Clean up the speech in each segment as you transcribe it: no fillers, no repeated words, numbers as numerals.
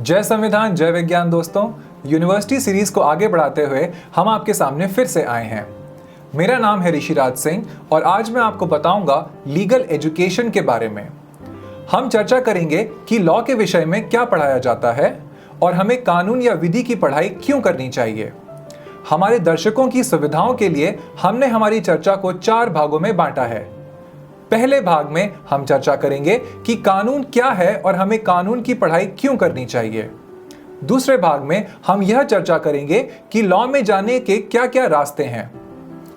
जय संविधान जय विज्ञान दोस्तों, यूनिवर्सिटी सीरीज को आगे बढ़ाते हुए हम आपके सामने फिर से आए हैं। मेरा नाम है ऋषिराज सिंह और आज मैं आपको बताऊंगा लीगल एजुकेशन के बारे में। हम चर्चा करेंगे कि लॉ के विषय में क्या पढ़ाया जाता है और हमें कानून या विधि की पढ़ाई क्यों करनी चाहिए। हमारे दर्शकों की सुविधाओं के लिए हमने हमारी चर्चा को 4 भागों में बांटा है। पहले भाग में हम चर्चा करेंगे कि कानून क्या है और हमें कानून की पढ़ाई क्यों करनी चाहिए। दूसरे भाग में हम यह चर्चा करेंगे कि लॉ में जाने के क्या क्या रास्ते हैं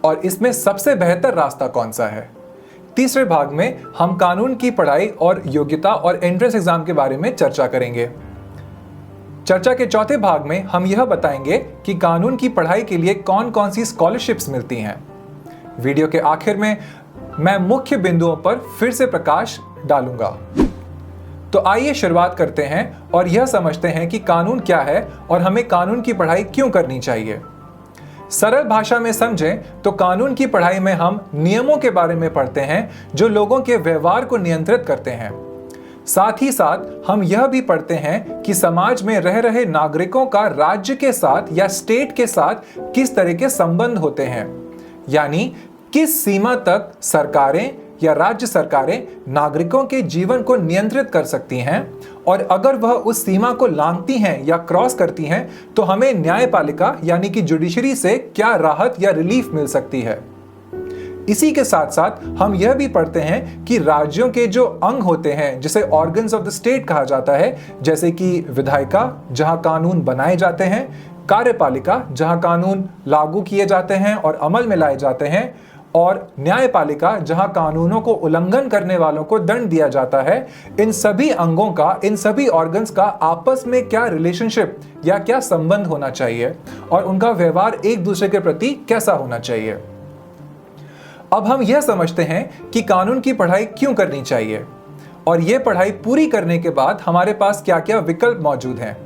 और इसमें सबसे बेहतर रास्ता कौन सा है। तीसरे भाग में हम कानून की पढ़ाई और योग्यता और एंट्रेंस एग्जाम के बारे में चर्चा करेंगे। चर्चा के चौथे भाग में हम यह बताएंगे कि कानून की पढ़ाई के लिए कौन कौन सी स्कॉलरशिप्स मिलती हैं। वीडियो के आखिर में मैं मुख्य बिंदुओं पर फिर से प्रकाश डालूंगा। तो आइए शुरुआत करते हैं और यह समझते हैं कि कानून क्या है और हमें कानून की पढ़ाई क्यों करनी चाहिए। सरल भाषा में समझें तो कानून की पढ़ाई में हम नियमों के बारे में पढ़ते हैं जो लोगों के व्यवहार को नियंत्रित करते हैं। साथ ही साथ हम यह भी पढ़ते हैं कि समाज में रह रहे नागरिकों का राज्य के साथ या स्टेट के साथ किस तरह के संबंध होते हैं, यानी किस सीमा तक सरकारें या राज्य सरकारें नागरिकों के जीवन को नियंत्रित कर सकती हैं और अगर वह उस सीमा को लांघती हैं या क्रॉस करती हैं तो हमें न्यायपालिका यानी कि जुडिशरी से क्या राहत या रिलीफ मिल सकती है। इसी के साथ साथ हम यह भी पढ़ते हैं कि राज्यों के जो अंग होते हैं जिसे ऑर्गन्स ऑफ द स्टेट कहा जाता है, जैसे कि विधायिका जहां कानून बनाए जाते हैं, कार्यपालिका जहां कानून लागू किए जाते हैं और अमल में लाए जाते हैं, और न्यायपालिका जहां कानूनों को उल्लंघन करने वालों को दंड दिया जाता है। इन सभी अंगों का, इन सभी ऑर्गन्स का आपस में क्या रिलेशनशिप या क्या संबंध होना चाहिए और उनका व्यवहार एक दूसरे के प्रति कैसा होना चाहिए। अब हम यह समझते हैं कि कानून की पढ़ाई क्यों करनी चाहिए और यह पढ़ाई पूरी करने के बाद हमारे पास क्या क्या विकल्प मौजूद हैं।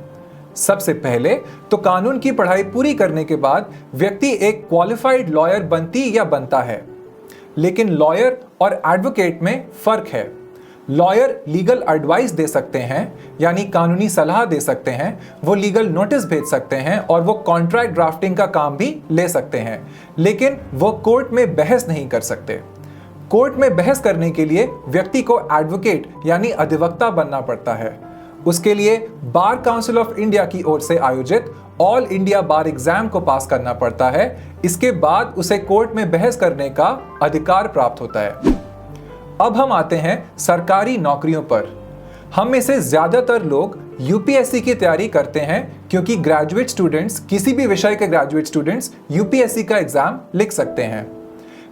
सबसे पहले तो कानून की पढ़ाई पूरी करने के बाद व्यक्ति एक क्वालिफाइड लॉयर बनती या बनता है, लेकिन लॉयर और एडवोकेट में फर्क है। लॉयर लीगल एडवाइस दे सकते हैं, यानी कानूनी सलाह दे सकते हैं, वो लीगल नोटिस भेज सकते हैं और वो कॉन्ट्रैक्ट ड्राफ्टिंग का काम भी ले सकते हैं, लेकिन वो कोर्ट में बहस नहीं कर सकते। कोर्ट में बहस करने के लिए व्यक्ति को एडवोकेट यानी अधिवक्ता बनना पड़ता है। उसके लिए बार काउंसिल ऑफ इंडिया की ओर से आयोजित ऑल इंडिया बार एग्जाम को पास करना पड़ता है। इसके बाद उसे कोर्ट में बहस करने का अधिकार प्राप्त होता है। अब हम आते हैं सरकारी नौकरियों पर। हम में से ज्यादातर लोग यूपीएससी की तैयारी करते हैं क्योंकि ग्रेजुएट स्टूडेंट्स, किसी भी विषय के ग्रेजुएट स्टूडेंट्स यूपीएससी का एग्जाम लिख सकते हैं,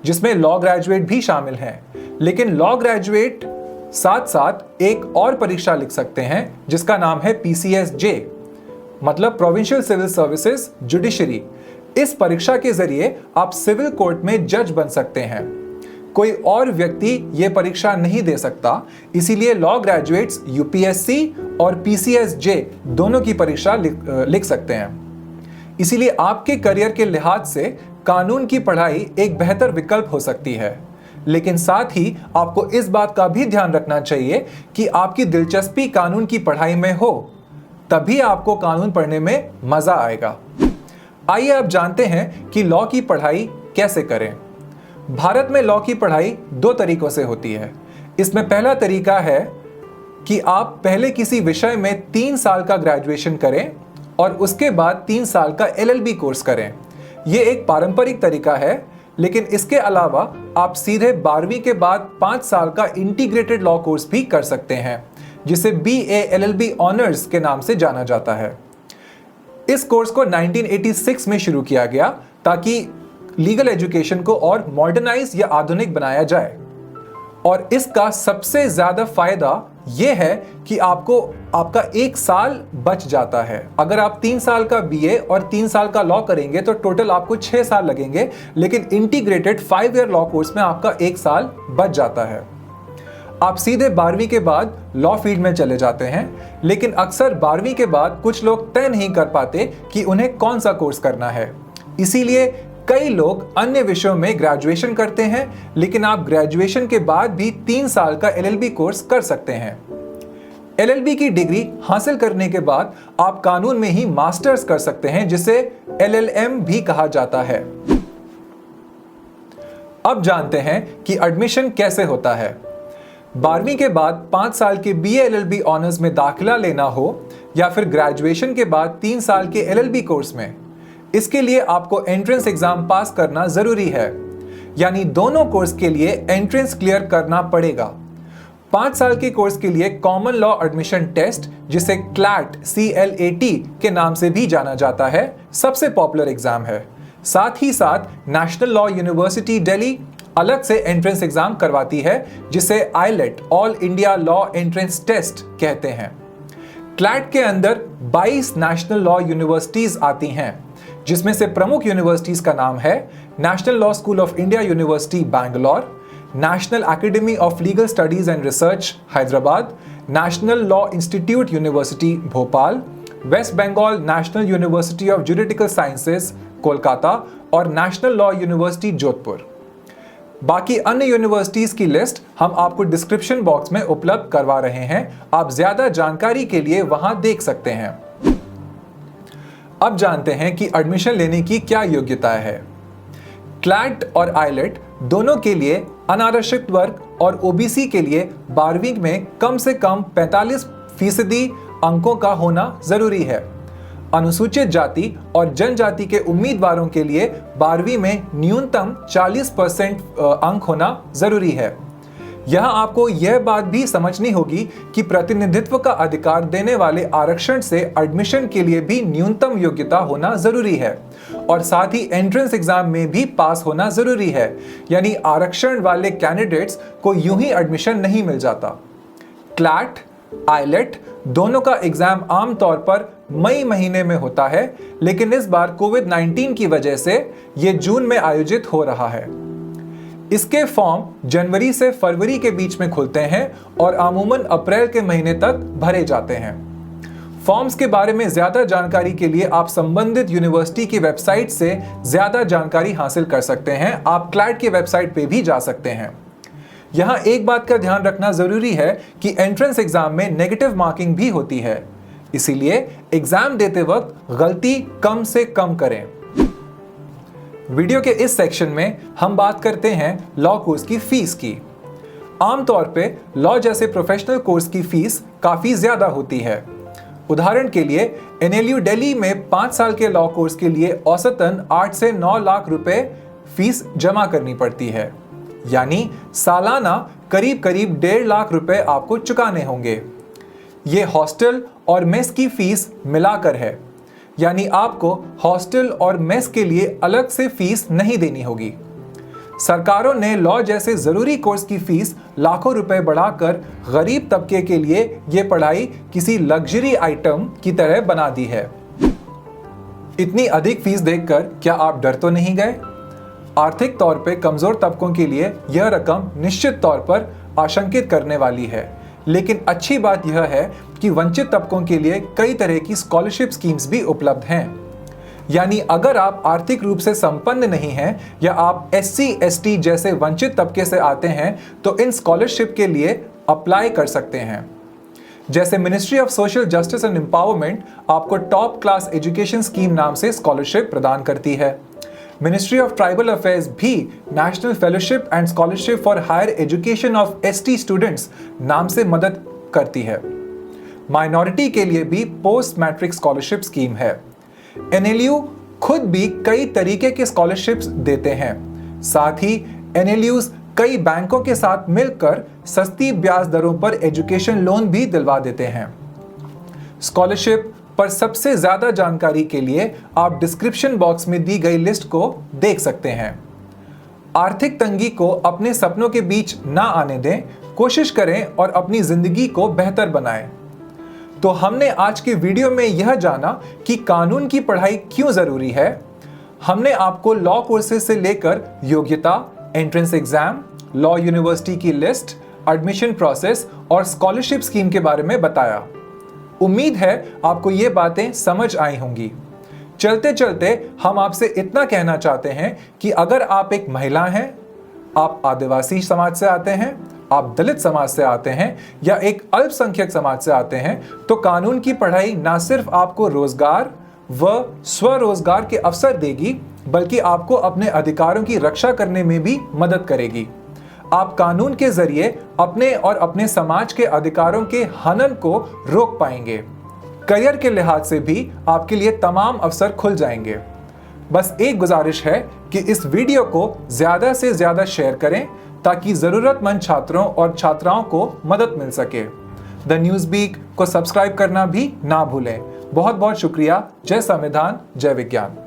जिसमें लॉ ग्रेजुएट भी शामिल हैं। लेकिन लॉ ग्रेजुएट साथ साथ एक और परीक्षा लिख सकते हैं जिसका नाम है PCSJ, मतलब प्रोविंशियल सिविल सर्विसेज जुडिशरी। इस परीक्षा के जरिए आप सिविल कोर्ट में जज बन सकते हैं। कोई और व्यक्ति यह परीक्षा नहीं दे सकता, इसीलिए लॉ ग्रेजुएट्स यूपीएससी और PCSJ दोनों की परीक्षा लिख सकते हैं। इसीलिए आपके करियर के लिहाज से कानून की पढ़ाई एक बेहतर विकल्प हो सकती है, लेकिन साथ ही आपको इस बात का भी ध्यान रखना चाहिए कि आपकी दिलचस्पी कानून की पढ़ाई में हो, तभी आपको कानून पढ़ने में मजा आएगा। आइए अब जानते हैं कि लॉ की पढ़ाई कैसे करें। भारत में लॉ की पढ़ाई 2 तरीकों से होती है। इसमें पहला तरीका है कि आप पहले किसी विषय में 3 साल का ग्रेजुएशन करें और उसके बाद 3 साल का LLB कोर्स करें। यह एक पारंपरिक तरीका है, लेकिन इसके अलावा आप सीधे 12वीं के बाद 5 साल का इंटीग्रेटेड लॉ कोर्स भी कर सकते हैं, जिसे BA LLB ऑनर्स के नाम से जाना जाता है। इस कोर्स को 1986 में शुरू किया गया ताकि लीगल एजुकेशन को और मॉडर्नाइज या आधुनिक बनाया जाए। और इसका सबसे ज्यादा फायदा यह है कि आपका 1 साल बच जाता है। अगर आप 3 साल का BA और 3 साल का लॉ करेंगे तो टोटल आपको 6 साल लगेंगे, लेकिन इंटीग्रेटेड 5 ईयर लॉ कोर्स में आपका 1 साल बच जाता है। आप सीधे 12वीं के बाद लॉ फील्ड में चले जाते हैं, लेकिन अक्सर 12वीं के बाद कुछ लोग तय नहीं कर पाते कि उन्हें कौन सा कोर्स करना है। इसीलिए कई लोग अन्य विषयों में ग्रेजुएशन करते हैं, लेकिन आप ग्रेजुएशन के बाद भी 3 साल का LLB कोर्स कर सकते हैं। LLB की डिग्री हासिल करने के बाद आप कानून में ही मास्टर्स कर सकते हैं, जिसे LLM भी कहा जाता है। अब जानते हैं कि एडमिशन कैसे होता है। 12वीं के बाद 5 साल के BA LLB ऑनर्स में दाखिला लेना हो या फिर ग्रेजुएशन के बाद 3 साल के LLB कोर्स में, इसके लिए आपको एंट्रेंस एग्जाम पास करना जरूरी है। यानी दोनों कोर्स के लिए एंट्रेंस क्लियर करना पड़ेगा। 5 साल के कोर्स के लिए कॉमन लॉ एडमिशन टेस्ट, जिसे CLAT के नाम से भी जाना जाता है, सबसे पॉपुलर एग्जाम है। साथ ही साथ नेशनल लॉ यूनिवर्सिटी दिल्ली अलग से एंट्रेंस एग्जाम करवाती है, जिसे ILET all India law entrance test कहते हैं। क्लैट के अंदर 22 नेशनल लॉ यूनिवर्सिटीज आती हैं, जिसमें से प्रमुख यूनिवर्सिटीज का नाम है national law school of India university Bangalore, national academy of legal studies and research Hyderabad, national law institute university Bhopal, west Bengal national university of juridical sciences Kolkata और नेशनल लॉ यूनिवर्सिटी जोधपुर। बाकी अन्य यूनिवर्सिटीज की लिस्ट हम आपको डिस्क्रिप्शन बॉक्स में उपलब्ध करवा रहे हैं, आप ज्यादा जानकारी के लिए वहां देख सकते हैं। अब जानते हैं कि एडमिशन लेने की क्या योग्यता है। क्लैट और ILET दोनों के लिए अनारक्षित वर्ग और OBC के लिए 12वीं में कम से कम 45% अंकों का होना जरूरी है। अनुसूचित जाति और जनजाति के उम्मीदवारों के लिए 12वीं में न्यूनतम 40% अंक होना जरूरी है। यहां आपको यह बात भी समझनी होगी कि प्रतिनिधित्व का अधिकार देने वाले आरक्षण से एडमिशन के लिए भी न्यूनतम योग्यता होना जरूरी है और साथ ही एंट्रेंस एग्जाम में भी पास होना जरूरी है। यानी आरक्षण वाले कैंडिडेट्स को यूं ही एडमिशन नहीं मिल जाता। क्लैट, ILET दोनों का एग्जाम आमतौर पर मई महीने में होता है, लेकिन इस बार कोविड-19 की वजह से यह जून में आयोजित हो रहा है। इसके फॉर्म जनवरी से फरवरी के बीच में खुलते हैं और अमूमन अप्रैल के महीने तक भरे जाते हैं। फॉर्म्स के बारे में ज्यादा जानकारी के लिए आप संबंधित यूनिवर्सिटी की वेबसाइट से ज्यादा जानकारी हासिल कर सकते हैं। आप क्लैट की वेबसाइट पे भी जा सकते हैं। यहां एक बात का ध्यान रखना जरूरी है कि एंट्रेंस एग्जाम में नेगेटिव मार्किंग भी होती है, इसीलिए एग्जाम देते वक्त गलती कम से कम करें। वीडियो के इस सेक्शन में हम बात करते हैं लॉ कोर्स की फीस की। आमतौर पे लॉ जैसे प्रोफेशनल कोर्स की फीस काफी ज्यादा होती है। उदाहरण के लिए NLU दिल्ली में 5 साल के लॉ कोर्स के लिए औसतन 8 से 9 लाख रुपए फीस जमा करनी पड़ती है। यानी सालाना करीब करीब 1.5 लाख रुपए आपको चुकाने होंगे। ये हॉस्टल और मेस की फीस मिलाकर है, यानी आपको हॉस्टल और मेस के लिए अलग से फीस नहीं देनी होगी। सरकारों ने लॉ जैसे जरूरी कोर्स की फीस लाखों रुपए बढ़ाकर गरीब तबके के लिए यह पढ़ाई किसी लग्जरी आइटम की तरह बना दी है। इतनी अधिक फीस देखकर क्या आप डर तो नहीं गए? आर्थिक तौर पे कमजोर तबकों के लिए यह रकम निश्चित तौर पर आशंकित करने वाली है, लेकिन अच्छी बात यह है कि वंचित तबकों के लिए कई तरह की स्कॉलरशिप स्कीम्स भी उपलब्ध हैं। यानी अगर आप आर्थिक रूप से संपन्न नहीं हैं या आप SC ST जैसे वंचित तबके से आते हैं तो इन स्कॉलरशिप के लिए अप्लाई कर सकते हैं। जैसे ministry of social justice and empowerment आपको टॉप क्लास एजुकेशन स्कीम नाम से स्कॉलरशिप प्रदान करती है। मिनिस्ट्री ऑफ ट्राइबल अफेयर्स भी national fellowship and scholarship for higher education of ST students नाम से मदद करती है। माइनॉरिटी के लिए भी पोस्ट मैट्रिक स्कॉलरशिप स्कीम है। NLU खुद भी कई तरीके के स्कॉलरशिप्स देते हैं। साथ ही NLUs कई बैंकों के साथ मिलकर सस्ती ब्याज दरों पर एजुकेशन लोन भी दिलवा देते हैं। स्कॉलरशिप पर सबसे ज्यादा जानकारी के लिए आप डिस्क्रिप्शन बॉक्स में दी गई लिस्ट को देख सकते हैं। आर्थिक तंगी को अपने सपनों के बीच ना आने दें, कोशिश करें और अपनी जिंदगी को बेहतर बनाएं। तो हमने आज के वीडियो में यह जाना कि कानून की पढ़ाई क्यों जरूरी है। हमने आपको लॉ कोर्सेज से लेकर योग्यता, एंट्रेंस एग्जाम, लॉ यूनिवर्सिटी की लिस्ट, एडमिशन प्रोसेस और स्कॉलरशिप स्कीम के बारे में बताया। उम्मीद है आपको ये बातें समझ आई होंगी। चलते चलते हम आपसे इतना कहना चाहते हैं कि अगर आप एक महिला हैं, आप आदिवासी समाज से आते हैं, आप दलित समाज से आते हैं या एक अल्पसंख्यक समाज से आते हैं, तो कानून की पढ़ाई ना सिर्फ आपको रोजगार व स्वरोजगार के अवसर देगी, बल्कि आपको अपने अधिकारों की रक्षा करने में भी मदद करेगी। आप कानून के जरिए अपने और अपने समाज के अधिकारों के हनन को रोक पाएंगे। करियर के लिहाज से भी आपके लिए तमाम अवसर खुल जाएंगे। बस एक गुजारिश है कि इस वीडियो को ज्यादा से ज्यादा शेयर करें ताकि जरूरतमंद छात्रों और छात्राओं को मदद मिल सके। द न्यूज़ वीक को सब्सक्राइब करना भी ना भूलें। बहुत बहुत शुक्रिया। जय संविधान, जय विज्ञान।